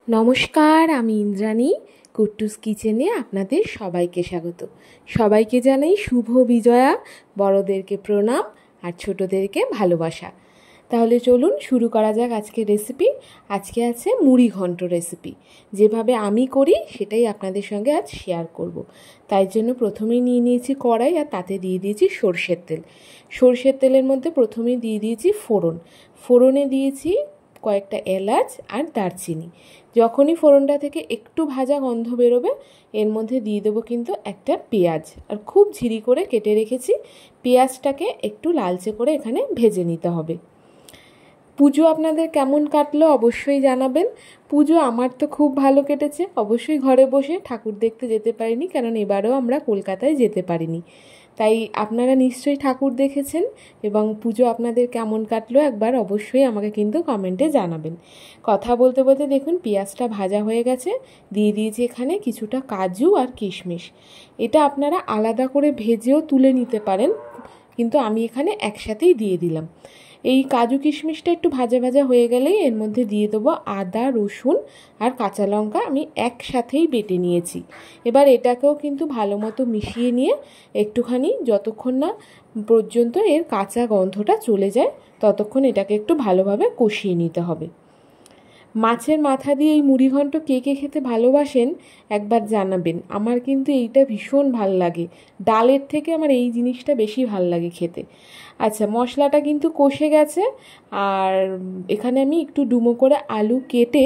নমস্কার, আমি ইন্দ্রাণী। কুট্টুস কিচেনে আপনাদের সবাইকে স্বাগত। সবাইকে জানাই শুভ বিজয়া, বড়দেরকে প্রণাম আর ছোটদেরকে ভালোবাসা। তাহলে চলুন শুরু করা যাক আজকের রেসিপি। আজকে আছে মুড়ি ঘন্ট রেসিপি। যেভাবে আমি করি সেটাই আপনাদের সঙ্গে আজ শেয়ার করব। তাই জন্য প্রথমেই নিয়ে নিয়েছি কড়াই, আর তাতে দিয়ে দিয়েছি সরষের তেল। সরষের তেলের মধ্যে প্রথমেই দিয়ে দিয়েছি ফোড়ন। ফোড়নে দিয়েছি কয়েকটা এলাচ আর দারচিনি। যখনই ফোড়নটা থেকে একটু ভাজা গন্ধ বেরোবে, এর মধ্যে দিয়ে দেবো কিন্তু একটা পেঁয়াজ, আর খুব ঝিরি করে কেটে রেখেছি। পেঁয়াজটাকে একটু লালচে করে এখানে ভেজে নিতে হবে। পুজো আপনাদের কেমন কাটলো অবশ্যই জানাবেন। পুজো আমার তো খুব ভালো কেটেছে। অবশ্যই ঘরে বসে ঠাকুর দেখতে যেতে পারিনি, কারণ এবারেও আমরা কলকাতায় যেতে পারিনি। তাই আপনারা নিশ্চয়ই ঠাকুর দেখেছেন, এবং পুজো আপনাদের কেমন কাটলো একবার অবশ্যই আমাকে কিন্তু কমেন্টে জানাবেন। কথা বলতে বলতে দেখুন পেঁয়াজটা ভাজা হয়ে গেছে। দিয়ে দিয়েছি এখানে কিছুটা কাজু আর কিশমিশ। এটা আপনারা আলাদা করে ভেজেও তুলে নিতে পারেন, কিন্তু আমি এখানে একসাথেই দিয়ে দিলাম। এই কাজু কিশমিশটা একটু ভাজা ভাজা হয়ে গেলেই এর মধ্যে দিয়ে দেবো আদা, রসুন আর কাঁচা লঙ্কা। আমি একসাথেই বেটে নিয়েছি। এবার এটাকেও কিন্তু ভালো মতো মিশিয়ে নিয়ে একটুখানি, যতক্ষণ না পর্যন্ত এর কাঁচা গন্ধটা চলে যায়, ততক্ষণ এটাকে একটু ভালোভাবে কষিয়ে নিতে হবে। মাছের মাথা দিয়ে এই মুড়ি ঘন্ট কে কে খেতে ভালোবাসেন একবার জানাবেন। আমার কিন্তু এইটা ভীষণ ভাল লাগে। ডালের থেকে আমার এই জিনিসটা বেশি ভাল লাগে খেতে। আচ্ছা, মশলাটা কিন্তু কষে গেছে। আর এখানে আমি একটু ডুমো করে আলু কেটে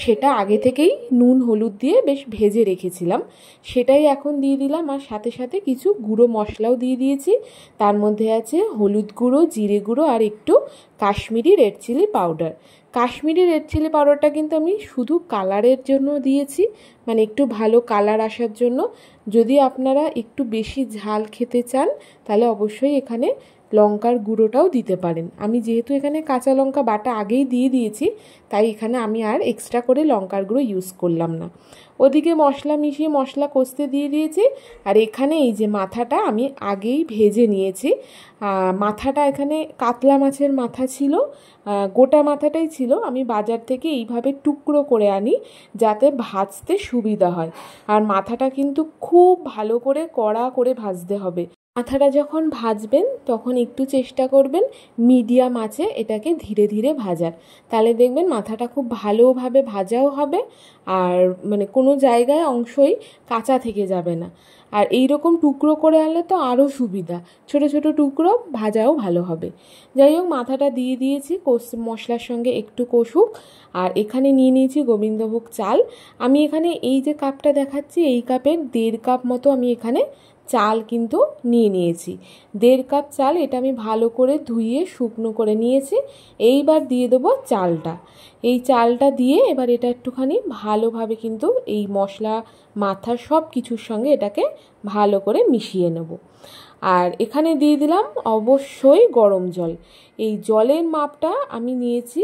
সেটা আগে থেকেই নুন হলুদ দিয়ে বেশ ভেজে রেখেছিলাম, সেটাই এখন দিয়ে দিলাম। আর সাথে সাথে কিছু গুঁড়ো মশলাও দিয়ে দিয়েছি। তার মধ্যে আছে হলুদ গুঁড়ো, জিরে গুঁড়ো আর একটু Kashmiri red chilli powder. Kashmiri red chilli পাউডারটা কিন্তু আমি শুধু কালারের জন্য দিয়েছি, মানে একটু ভালো কালার আসার জন্য। যদি আপনারা একটু বেশি ঝাল খেতে চান তাহলে অবশ্যই এখানে লঙ্কার গুঁড়োটাও দিতে পারেন। আমি যেহেতু এখানে কাঁচা লঙ্কা বাটা আগেই দিয়ে দিয়েছি, তাই এখানে আমি আর এক্সট্রা করে লঙ্কার গুঁড়ো ইউজ করলাম না। ওদিকে মশলা মিশিয়ে মশলা কষতে দিয়ে দিয়েছি। আর এখানে এই যে মাথাটা আমি আগেই ভেজে নিয়েছি। মাথাটা এখানে কাতলা মাছের মাথা ছিল, গোটা মাথাটাই ছিল। আমি বাজার থেকে এইভাবে টুকরো করে আনি যাতে ভাজতে সুবিধা হয়। আর মাথাটা কিন্তু খুব ভালো করে কড়া করে ভাজতে হবে। মাথাটা যখন ভাজবেন তখন একটু চেষ্টা করবেন মিডিয়াম আঁচে এটাকে ধীরে ধীরে ভাজার। তাহলে দেখবেন মাথাটা খুব ভালোভাবে ভাজাও হবে, আর মানে কোনো জায়গায় অংশই কাঁচা থেকে যাবে না। আর এই রকম টুকরো করে আনলে তো আরও সুবিধা, ছোট ছোট টুকরো ভাজাও ভালো হবে। যাই হোক, মাথাটা দিয়ে দিয়েছি, মশলার সঙ্গে একটু কষুক। আর এখানে নিয়ে নিয়েছি গোবিন্দভোগ চাল। আমি এখানে এই যে কাপটা দেখাচ্ছি, এই কাপের 1.5 কাপ মতো আমি এখানে চাল কিন্তু নিয়ে নিয়েছি। 1.5 কাপ চাল, এটা আমি ভালো করে ধুয়ে শুকনো করে নিয়েছি। এইবার দিয়ে দেবো চালটা। এই চালটা দিয়ে এবার এটা একটুখানি ভালোভাবে কিন্তু এই মশলা মাথা সব কিছুর সঙ্গে এটাকে ভালো করে মিশিয়ে নেব। আর এখানে দিয়ে দিলাম অবশ্যই গরম জল। এই জলের মাপটা আমি নিয়েছি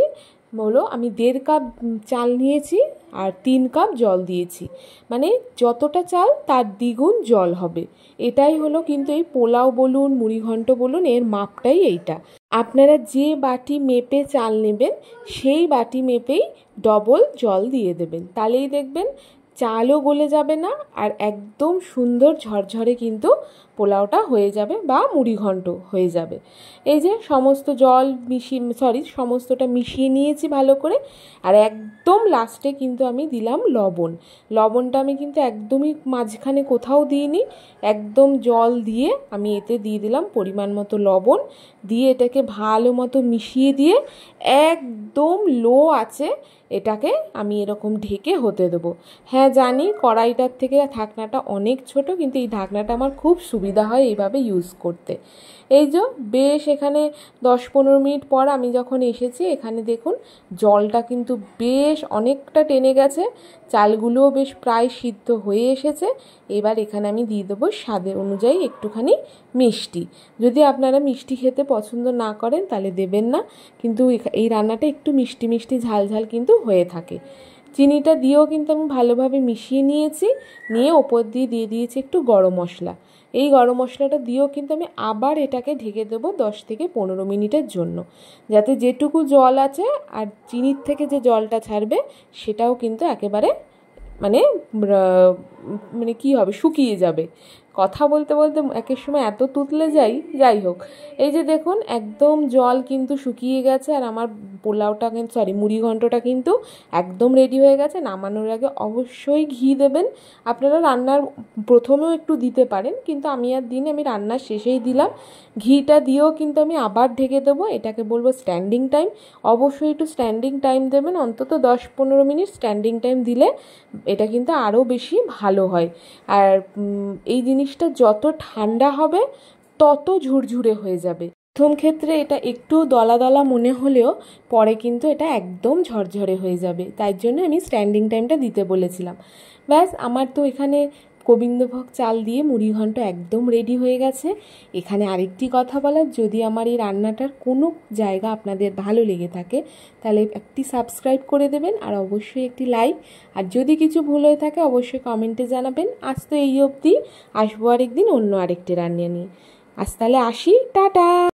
হলো, আমি 1.5 কাপ চাল নিয়েছি আর 3 কাপ জল দিয়েছি, মানে যতটা চাল তার দ্বিগুণ জল হবে। এটাই হলো কিন্তু এই পোলাও বলুন, মুড়িঘণ্ট বলুন, এর মাপটাই এইটা। আপনারা যে বাটি মেপে চাল নেবেন সেই বাটি মেপেই ডবল জল দিয়ে দেবেন, তাহলেই দেখবেন চালও গলে যাবে না, আর একদম সুন্দর ঝরঝরে কিন্তু পোলাওটা হয়ে যাবে বা মুড়িঘণ্ট হয়ে যাবে। এই যে সমস্ত জল সমস্তটা মিশিয়ে নিয়েছি ভালো করে। আর একদম লাস্টে কিন্তু আমি দিলাম লবণ। লবণটা আমি কিন্তু একদমই মাঝখানে কোথাও দিইনি, একদম জল দিয়ে আমি এতে দিয়ে দিলাম পরিমাণ মতো লবণ। দিয়ে এটাকে ভালো মতো মিশিয়ে দিয়ে একদম লো আছে এটাকে আমি এরকম ঢেকে হতে দেবো। হ্যাঁ জানি কড়াইটার থেকে ঢাকনাটা অনেক ছোট, কিন্তু এই ঢাকনাটা আমার খুব সুবিধা হয় এইভাবে ইউজ করতে। এই যে বেশ এখানে 10-15 মিনিট পর আমি যখন এসেছি, এখানে দেখুন জলটা কিন্তু বেশ অনেকটা টেনে গেছে, চালগুলোও বেশ প্রায় সিদ্ধ হয়ে এসেছে। এবার এখানে আমি দিয়ে দেবো স্বাদের অনুযায়ী একটুখানি মিষ্টি। যদি আপনারা মিষ্টি খেতে পছন্দ না করেন তাহলে দেবেন না, কিন্তু এই রান্নাটা একটু মিষ্টি মিষ্টি ঝাল ঝাল কিন্তু হয়ে থাকে। চিনিটা দিয়েও কিন্তু আমি ভালোভাবে মিশিয়ে নিয়েছি, নিয়ে ওপর দিয়ে দিয়েছি একটু গরম মশলা। এই গরম মশলাটা দিয়েও কিন্তু আমি আবার এটাকে ঢেকে দেবো 10 থেকে 15 মিনিটের জন্য, যাতে যেটুকু জল আছে আর চিনির থেকে যে জলটা ছাড়বে সেটাও কিন্তু একেবারে মানে মানে কী হবে, শুকিয়ে যাবে। কথা বলতে বলতে একের সময় এত তুতলে যাই হোক, এই যে দেখুন একদম জল কিন্তু শুকিয়ে গেছে, আর আমার পোলাওটা কিন্তু মুড়ি ঘন্টটা কিন্তু একদম রেডি হয়ে গেছে। নামানোর আগে অবশ্যই ঘি দেবেন। আপনারা রান্নার প্রথমেও একটু দিতে পারেন, কিন্তু আমি রান্নার শেষেই দিলাম। ঘিটা দিয়েও কিন্তু আমি আবার ঢেকে দেবো। এটাকে বলবো স্ট্যান্ডিং টাইম। অবশ্যই একটু স্ট্যান্ডিং টাইম দেবেন, অন্তত 10-15 মিনিট স্ট্যান্ডিং টাইম দিলে এটা কিন্তু আরও বেশি ভালো হয়। আর এই জিনিসটা যত ঠান্ডা হবে তত ঝুরঝুরে হয়ে যাবে। প্রথম ক্ষেত্রে এটা একটু দলা দলা মনে হলেও পরে কিন্তু এটা একদম ঝরঝরে হয়ে যাবে, তাই জন্য আমি স্ট্যান্ডিং টাইমটা দিতে বলেছিলাম। ব্যাস, আমার তো এখানে গোবিন্দভোগ চাল দিয়ে মুড়ি ঘন্ট একদম রেডি হয়ে গেছে। এখানে আরেকটি কথা বলার, যদি আমার এই রান্নাটার কোনো জায়গা আপনাদের ভালো লেগে থাকে তাহলে একটি সাবস্ক্রাইব করে দেবেন, আর অবশ্যই একটি লাইক। আর যদি কিছু ভুল হয়ে থাকে অবশ্যই কমেন্টে জানাবেন। আজ তো এই অবধি, আসবো আরেকদিন অন্য আরেকটি রান্না নিয়ে। আজ তাহলে আসি, টাটা।